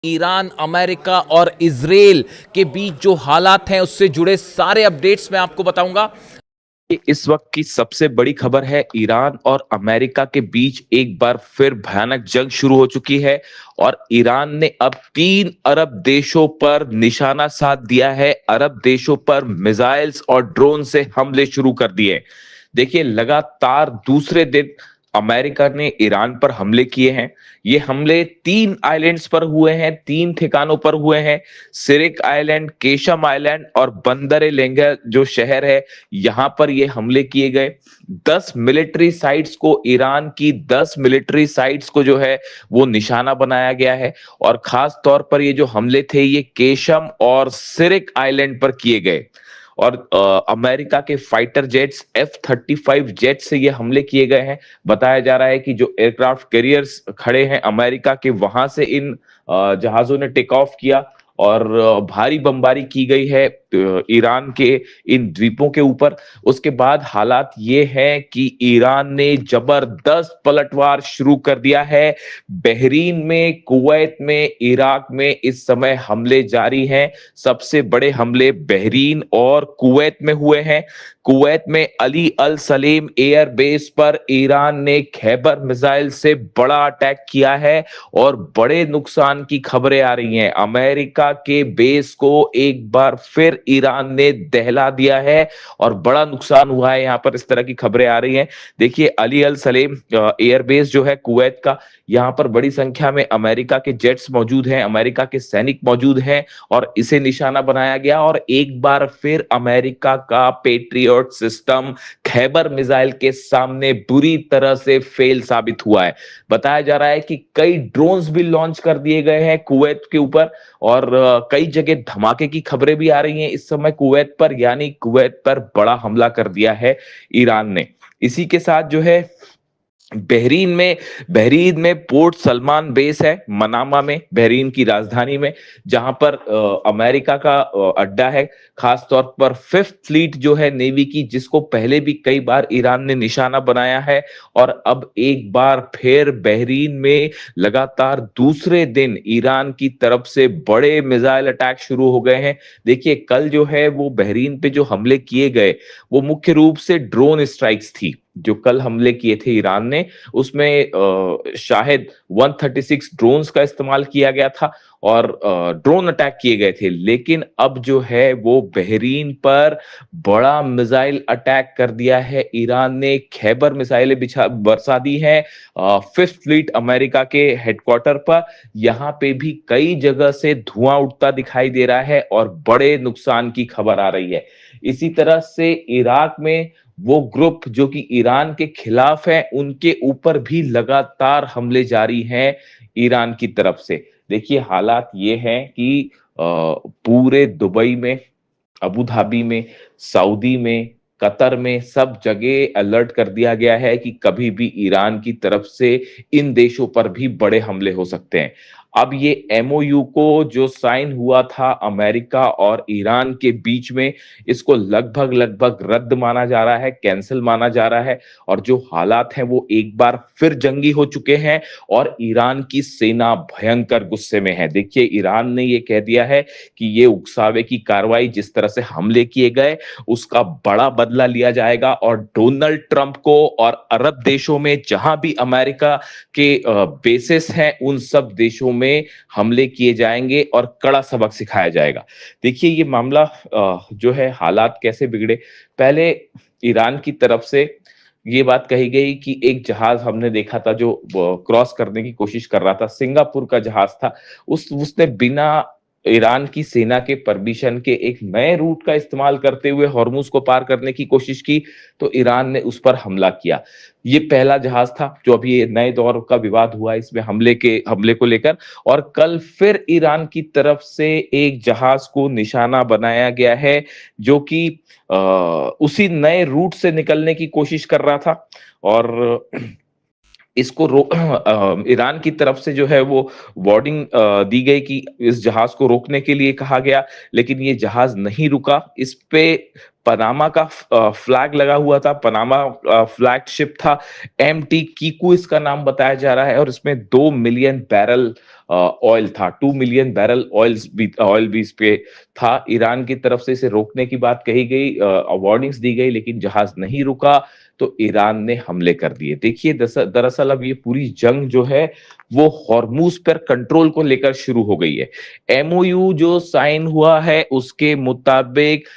Iran, America और Israel के बीच जो हालात हैं उससे जुड़े सारे अपडेट्स मैं आपको बताऊंगा। इस वक्त की सबसे बड़ी खबर है, ईरान और अमेरिका के बीच एक बार फिर भयानक जंग शुरू हो चुकी है और ईरान ने अब 3 अरब देशों पर निशाना साध दिया है। अरब देशों पर मिसाइल्स और ड्रोन से हमले शुरू कर दिए। देखिए, लगातार दूसरे दिन अमेरिका ने ईरान पर हमले किए हैं। ये हमले 3 आइलैंड्स पर हुए हैं, 3 ठिकानों पर हुए हैं। सिरिक आइलैंड, केशम आइलैंड और बंदर लेंगा जो शहर है, यहां पर ये हमले किए गए। 10 मिलिट्री साइट्स को, ईरान की 10 मिलिट्री साइट्स को जो है वो निशाना बनाया गया है। और खास तौर पर ये जो हमले थे, ये केशम और सिरिक आइलैंड पर किए गए। और अमेरिका के फाइटर जेट्स F-35 जेट से ये हमले किए गए हैं। बताया जा रहा है कि जो एयरक्राफ्ट कैरियर्स खड़े हैं अमेरिका के, वहां से इन जहाजों ने टेक ऑफ किया और भारी बमबारी की गई है ईरान के इन द्वीपों के ऊपर। उसके बाद हालात ये हैं कि ईरान ने जबरदस्त पलटवार शुरू कर दिया है। बहरीन में, कुवैत में, इराक में इस समय हमले जारी हैं। सबसे बड़े हमले बहरीन और कुवैत में हुए हैं। कुवैत में अली अल सलेम एयर बेस पर ईरान ने खैबर मिसाइल से बड़ा अटैक किया है और बड़े नुकसान की खबरें आ रही हैं। अमेरिका के बेस को एक बार फिर ईरान ने दहला दिया है और बड़ा नुकसान हुआ है। यहां पर इस तरह की खबरें आ रही हैं। देखिए, अली अल सलेम एयर बेस जो है कुवैत का, यहां पर बड़ी संख्या में अमेरिका के जेट्स मौजूद हैं, अमेरिका के सैनिक मौजूद हैं और इसे निशाना बनाया गया। और एक बार फिर अमेरिका का पेट्रियट सिस्टम खैबर मिसाइल के सामने बुरी तरह से फेल साबित हुआ है। बताया जा रहा है कि कई ड्रोन्स भी लॉन्च कर दिए गए हैं कुवैत के ऊपर और कई जगह धमाके की खबरें भी आ रही हैं इस समय कुवैत पर, यानी कुवैत पर बड़ा हमला कर दिया है ईरान ने। इसी के साथ जो है बहरीन में पोर्ट सलमान बेस है, मनामा में, बहरीन की राजधानी में, जहां पर अमेरिका का अड्डा है। खास तौर पर फिफ्थ फ्लीट जो है नेवी की, जिसको पहले भी कई बार ईरान ने निशाना बनाया है। और अब एक बार फिर बहरीन में लगातार दूसरे दिन ईरान की तरफ से बड़े मिसाइल अटैक शुरू हो गए हैं। देखिए, कल जो है वो बहरीन पे जो हमले किए गए, वो मुख्य रूप से ड्रोन स्ट्राइक्स थी। जो कल हमले किए थे ईरान ने, उसमें शायद 136 ड्रोन्स का इस्तेमाल किया गया था और ड्रोन अटैक किए गए थे। लेकिन अब जो है वो बहरीन पर बड़ा मिसाइल अटैक कर दिया है ईरान ने। खैबर मिसाइलें बिछा बरसा दी हैं फिफ्थ फ्लीट अमेरिका के हेडक्वार्टर पर। यहां पे भी कई जगह से धुआं उठता दिखाई दे रहा है और बड़े नुकसान की खबर आ रही है। इसी तरह से इराक में वो ग्रुप जो कि ईरान के खिलाफ है, उनके ऊपर भी लगातार हमले जारी हैं ईरान की तरफ से। देखिए, हालात ये हैं कि पूरे दुबई में, अबू धाबी में, सऊदी में, कतर में, सब जगह अलर्ट कर दिया गया है कि कभी भी ईरान की तरफ से इन देशों पर भी बड़े हमले हो सकते हैं। अब ये एमओयू को जो साइन हुआ था अमेरिका और ईरान के बीच में, इसको लगभग लगभग रद्द माना जा रहा है, कैंसिल माना जा रहा है। और जो हालात हैं वो एक बार फिर जंगी हो चुके हैं और ईरान की सेना भयंकर गुस्से में है। देखिए, ईरान ने ये कह दिया है कि ये उकसावे की कार्रवाई, जिस तरह से हमले किए गए, उसका बड़ा बदला लिया जाएगा और डोनाल्ड ट्रंप को और अरब देशों में जहां भी अमेरिका के बेसिस हैं, उन सब देशों में हमले किए जाएंगे और कड़ा सबक सिखाया जाएगा। देखिए, ये मामला जो है, हालात कैसे बिगड़े। पहले ईरान की तरफ से ये बात कही गई कि एक जहाज हमने देखा था जो क्रॉस करने की कोशिश कर रहा था, सिंगापुर का जहाज था। उसने बिना ईरान की सेना के परमिशन के एक नए रूट का इस्तेमाल करते हुए हॉर्मुज को पार करने की कोशिश की, तो ईरान ने उस पर हमला किया। ये पहला जहाज था जो अभी ये नए दौर का विवाद हुआ इसमें हमले को लेकर। और कल फिर ईरान की तरफ से एक जहाज को निशाना बनाया गया है जो कि उसी नए रूट से निकलने की कोशिश कर रहा था। और इसको ईरान की तरफ से जो है वो वार्निंग दी गई कि इस जहाज को रोकने के लिए कहा गया, लेकिन ये जहाज नहीं रुका। इस पे पनामा का फ्लैग लगा हुआ था, पनामा फ्लैग शिप था, एमटी कीकू इसका नाम बताया जा रहा है, और इसमें 2 मिलियन बैरल ऑयल था, 2 मिलियन बैरल ऑयल भी इस पे था। ईरान की तरफ से इसे रोकने की बात कही गई, वार्निंग्स दी गई, लेकिन जहाज नहीं रुका तो ईरान ने हमले कर दिए। देखिए दरअसल अब ये पूरी जंग जो है वो हॉर्मूज पर कंट्रोल को लेकर शुरू हो गई है। एमओयू जो साइन हुआ है उसके मुताबिक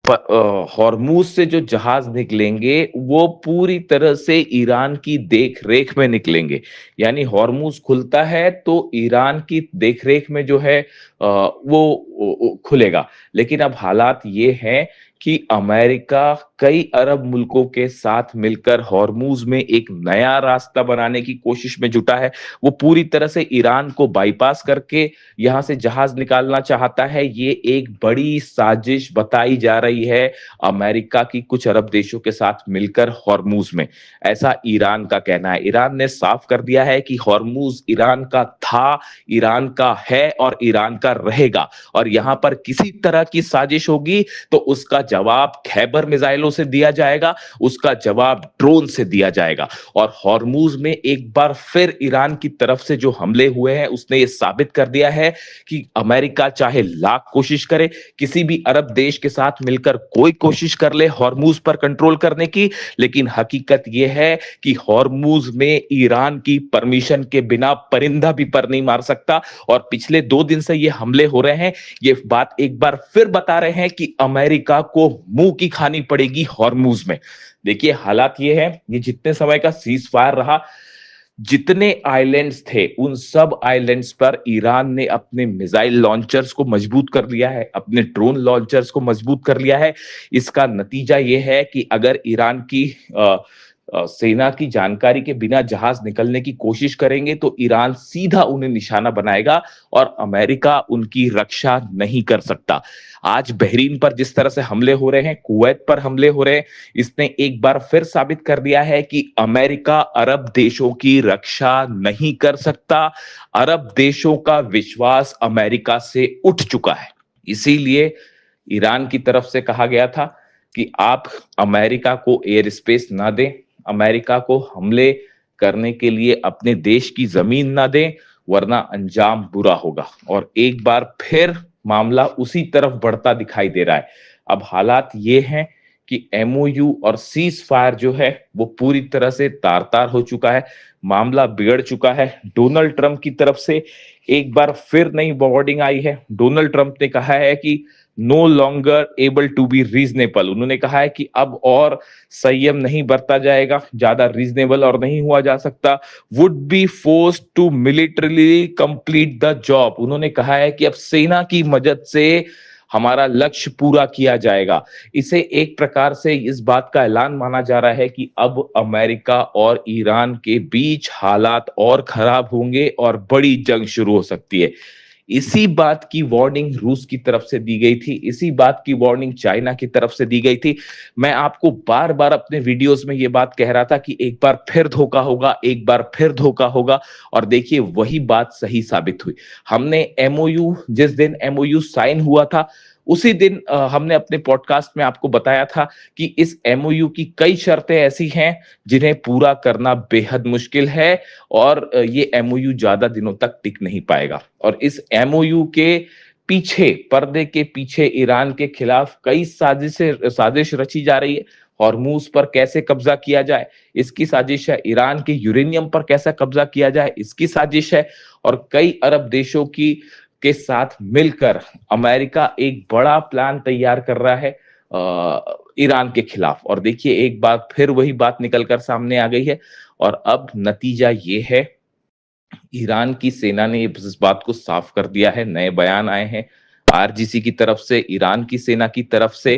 हॉर्मूज से जो जहाज निकलेंगे वो पूरी तरह से ईरान की देख रेख में निकलेंगे। यानी हॉर्मूज खुलता है तो ईरान की देख रेख में जो है वो खुलेगा। लेकिन अब हालात ये हैं कि अमेरिका कई अरब मुल्कों के साथ मिलकर हॉर्मूज में एक नया रास्ता बनाने की कोशिश में जुटा है। वो पूरी तरह से ईरान को बाईपास करके यहां से जहाज निकालना चाहता है। ये एक बड़ी साजिश बताई जा रही है अमेरिका की कुछ अरब देशों के साथ मिलकर हॉर्मूज में, ऐसा ईरान का कहना है। ईरान ने साफ कर दिया है कि हॉर्मूज ईरान का था, ईरान का है और ईरान का रहेगा, और यहां पर किसी तरह की साजिश होगी तो उसका जवाब खैबर मिसाइलों से दिया जाएगा, उसका जवाब ड्रोन से दिया जाएगा। और हॉर्मूज में एक बार फिर ईरान की तरफ से जो हमले हुए हैं उसने ये साबित कर दिया है कि अमेरिका चाहे लाख कोशिश करे, किसी भी अरब देश के साथ मिलकर कोई कोशिश कर ले हॉर्मूज पर कंट्रोल करने की, लेकिन हकीकत यह है कि हॉर्मूज में ईरान की परमिशन के बिना परिंदा भी पर नहीं मार सकता। और पिछले 2 दिन से ये हमले हो रहे हैं, ये बात एक बार फिर बता रहे हैं कि अमेरिका को मुंह की खानी पड़ेगी हॉर्मूज में। देखिए हालात ये है, ये जितने समय का सीज फायर रहा, जितने आइलैंड्स थे उन सब आइलैंड्स पर ईरान ने अपने मिसाइल लॉन्चर्स को मजबूत कर लिया है, अपने ड्रोन लॉन्चर्स को मजबूत कर लिया है। इसका नतीजा यह है कि अगर ईरान की सेना की जानकारी के बिना जहाज निकलने की कोशिश करेंगे तो ईरान सीधा उन्हें निशाना बनाएगा और अमेरिका उनकी रक्षा नहीं कर सकता। आज बहरीन पर जिस तरह से हमले हो रहे हैं, कुवैत पर हमले हो रहे हैं, इसने एक बार फिर साबित कर दिया है कि अमेरिका अरब देशों की रक्षा नहीं कर सकता। अरब देशों का विश्वास अमेरिका से उठ चुका है। इसीलिए ईरान की तरफ से कहा गया था कि आप अमेरिका को एयर स्पेस ना दें, अमेरिका को हमले करने के लिए अपने देश की जमीन ना दें, वरना अंजाम बुरा होगा। और एक बार फिर मामला उसी तरफ बढ़ता दिखाई दे रहा है। अब हालात ये हैं कि एमओयू और सीज फायर जो है वो पूरी तरह से तार-तार हो चुका है, मामला बिगड़ चुका है। डोनाल्ड ट्रंप की तरफ से एक बार फिर नई वार्निंग आई है। डोनाल्ड ट्रंप ने कहा है कि no longer able to be reasonable. उन्होंने कहा है कि अब और संयम नहीं बरता जाएगा, ज्यादा रीजनेबल और नहीं हुआ जा सकता। Would be forced to militarily complete the job. उन्होंने कहा है कि अब सेना की मदद से हमारा लक्ष्य पूरा किया जाएगा। इसे एक प्रकार से इस बात का ऐलान माना जा रहा है कि अब अमेरिका और ईरान के बीच हालात और खराब होंगे और बड़ी जंग शुरू हो सकती है। इसी बात की वार्निंग रूस की तरफ से दी गई थी, इसी बात की वार्निंग चाइना की तरफ से दी गई थी। मैं आपको बार बार अपने वीडियोस में यह बात कह रहा था कि एक बार फिर धोखा होगा, एक बार फिर धोखा होगा, और देखिए वही बात सही साबित हुई। हमने एमओयू, जिस दिन एमओयू साइन हुआ था उसी दिन हमने अपने पॉडकास्ट में आपको बताया था कि इस एमओयू की कई शर्तें ऐसी हैं जिन्हें पूरा करना बेहद मुश्किल है, और ये एमओयू ज्यादा दिनों तक टिक नहीं पाएगा। और इस एमओयू के पीछे, पर्दे के पीछे ईरान के खिलाफ कई साजिश रची जा रही है। हॉर्मूज पर कैसे कब्जा किया जाए, इसकी साजिश है। ईरान के यूरेनियम पर कैसा कब्जा किया जाए, इसकी साजिश है। और कई अरब देशों की के साथ मिलकर अमेरिका एक बड़ा प्लान तैयार कर रहा है ईरान के खिलाफ। और देखिए एक बार फिर वही बात निकलकर सामने आ गई है, और अब नतीजा ये है, ईरान की सेना ने इस बात को साफ कर दिया है। नए बयान आए हैं आरजीसी की तरफ से, ईरान की सेना की तरफ से,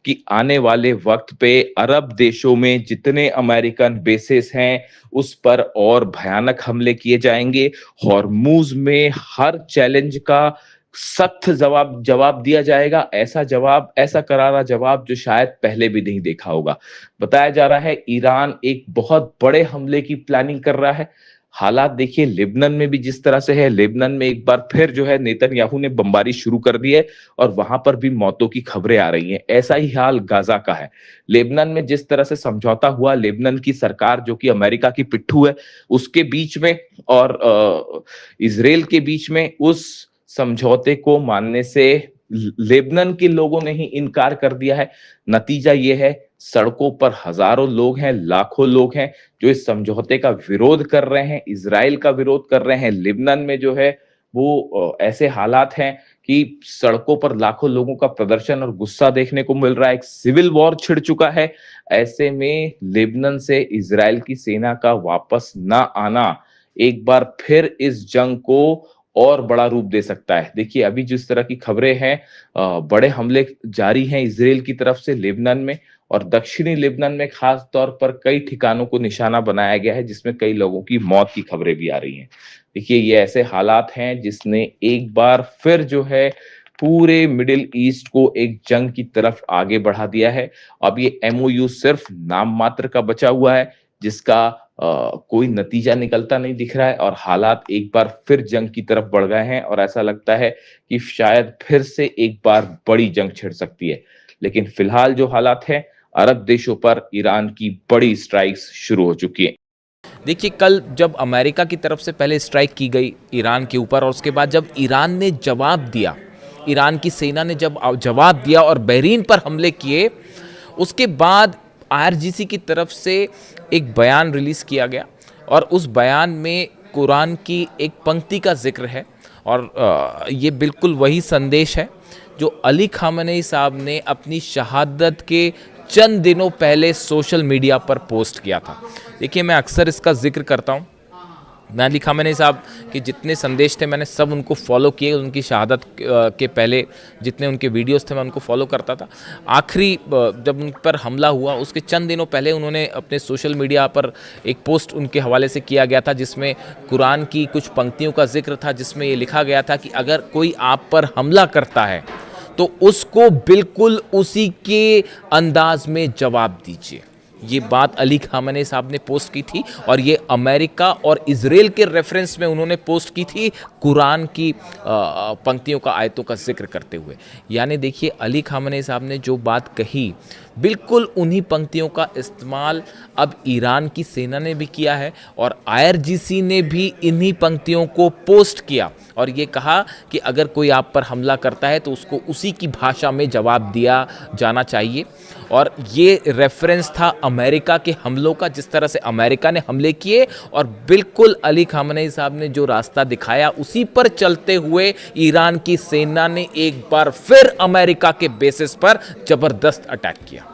कि आने वाले वक्त पे अरब देशों में जितने अमेरिकन बेसेस हैं उस पर और भयानक हमले किए जाएंगे। हॉर्मूज में हर चैलेंज का सख्त जवाब दिया जाएगा। ऐसा करारा जवाब जो शायद पहले भी नहीं देखा होगा। बताया जा रहा है ईरान एक बहुत बड़े हमले की प्लानिंग कर रहा है। हालात देखिए लेबनान में भी जिस तरह से है, लेबनान में एक बार फिर जो है नेतन्याहू ने बमबारी शुरू कर दी है और वहां पर भी मौतों की खबरें आ रही हैं। ऐसा ही हाल गाजा का है। लेबनान में जिस तरह से समझौता हुआ, लेबनान की सरकार जो कि अमेरिका की पिट्ठू है, उसके बीच में और इजराइल के बीच में, उस समझौते को मानने से लेबनान के लोगों ने ही इनकार कर दिया है। नतीजा ये है, सड़कों पर हजारों लोग हैं, लाखों लोग हैं जो इस समझौते का विरोध कर रहे हैं, इजराइल का विरोध कर रहे हैं। लेबनान में जो है वो ऐसे हालात हैं कि सड़कों पर लाखों लोगों का प्रदर्शन और गुस्सा देखने को मिल रहा है। एक सिविल वॉर छिड़ चुका है। ऐसे में लेबनान से इजराइल की सेना का वापस ना आना एक बार फिर इस जंग को और बड़ा रूप दे सकता है। देखिए अभी जिस तरह की खबरें हैं, बड़े हमले जारी हैं इजराइल की तरफ से लेबनान में, और दक्षिणी लेबनान में खास तौर पर कई ठिकानों को निशाना बनाया गया है जिसमें कई लोगों की मौत की खबरें भी आ रही हैं। देखिए ये ऐसे हालात हैं जिसने एक बार फिर जो है पूरे मिडिल ईस्ट को एक जंग की तरफ आगे बढ़ा दिया है। अब ये एमओयू सिर्फ नाम मात्र का बचा हुआ है, जिसका कोई नतीजा निकलता नहीं दिख रहा है, और हालात एक बार फिर जंग की तरफ बढ़ गए हैं और ऐसा लगता है कि शायद फिर से एक बार बड़ी जंग छिड़ सकती है। लेकिन फिलहाल जो हालात हैं, अरब देशों पर ईरान की बड़ी स्ट्राइक्स शुरू हो चुकी है। देखिए कल जब अमेरिका की तरफ से पहले स्ट्राइक की गई ईरान के ऊपर, और उसके बाद जब ईरान ने जवाब दिया, ईरान की सेना ने जब जवाब दिया और बहरीन पर हमले किए, उसके बाद आईआरजीसी की तरफ से एक बयान रिलीज़ किया गया और उस बयान में कुरान की एक पंक्ति का जिक्र है, और ये बिल्कुल वही संदेश है जो अली खामेनी साहब ने अपनी शहादत के चंद दिनों पहले सोशल मीडिया पर पोस्ट किया था। देखिए मैं अक्सर इसका जिक्र करता हूँ। मैं अली खामेनी साहब के जितने संदेश थे मैंने सब उनको फॉलो किए। उनकी शहादत के पहले जितने उनके वीडियोस थे मैं उनको फॉलो करता था। आखिरी जब उन पर हमला हुआ उसके चंद दिनों पहले उन्होंने अपने सोशल मीडिया पर एक पोस्ट उनके हवाले से किया गया था जिसमें कुरान की कुछ पंक्तियों का जिक्र था, जिसमें ये लिखा गया था कि अगर कोई आप पर हमला करता है तो उसको बिल्कुल उसी के अंदाज में जवाब दीजिए। ये बात अली खामेनी साहब ने पोस्ट की थी, और ये अमेरिका और इजराइल के रेफरेंस में उन्होंने पोस्ट की थी कुरान की पंक्तियों का, आयतों का जिक्र करते हुए। यानी देखिए अली खामेनी साहब ने जो बात कही, बिल्कुल उन्हीं पंक्तियों का इस्तेमाल अब ईरान की सेना ने भी किया है, और आईआरजीसी ने भी इन्हीं पंक्तियों को पोस्ट किया और ये कहा कि अगर कोई आप पर हमला करता है तो उसको उसी की भाषा में जवाब दिया जाना चाहिए। और ये रेफरेंस था अमेरिका के हमलों का, जिस तरह से अमेरिका ने हमले किए, और बिल्कुल अली खामेनी साहब ने जो रास्ता दिखाया उसी पर चलते हुए ईरान की सेना ने एक बार फिर अमेरिका के बेसिस पर जबरदस्त अटैक किया।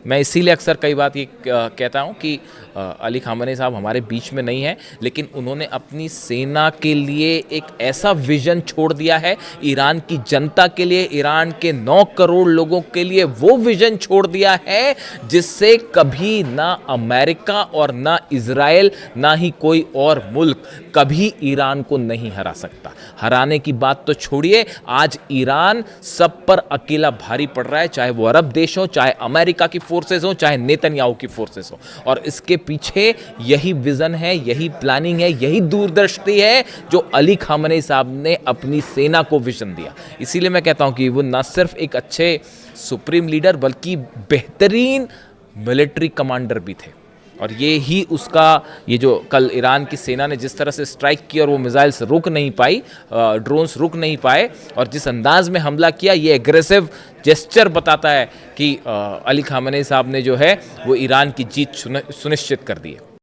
मैं इसीलिए अक्सर कई बात ये कहता हूँ कि अली खामेनी साहब हमारे बीच में नहीं है, लेकिन उन्होंने अपनी सेना के लिए एक ऐसा विजन छोड़ दिया है, ईरान की जनता के लिए, ईरान के 9 करोड़ लोगों के लिए वो विजन छोड़ दिया है जिससे कभी ना अमेरिका और ना इजराइल, ना ही कोई और मुल्क कभी ईरान को नहीं हरा सकता। हराने की बात तो छोड़िए, आज ईरान सब पर अकेला भारी पड़ रहा है, चाहे वो अरब देश हो, चाहे अमेरिका की फोर्सेस हो, चाहे नेतन्याहू की फोर्सेस हो। और इसके पीछे यही विजन है, यही प्लानिंग है, यही दूरदर्शी है जो अली खामेनी साहब ने अपनी सेना को विजन दिया। इसीलिए मैं कहता हूं कि वो न सिर्फ एक अच्छे सुप्रीम लीडर बल्कि बेहतरीन मिलिट्री कमांडर भी थे। और ये ही उसका, ये जो कल ईरान की सेना ने जिस तरह से स्ट्राइक की और वो मिसाइल्स रुक नहीं पाई, ड्रोन्स रुक नहीं पाए, और जिस अंदाज में हमला किया, ये एग्रेसिव जेस्चर बताता है कि अली खामेनी साहब ने जो है वो ईरान की जीत सुनिश्चित कर दी है।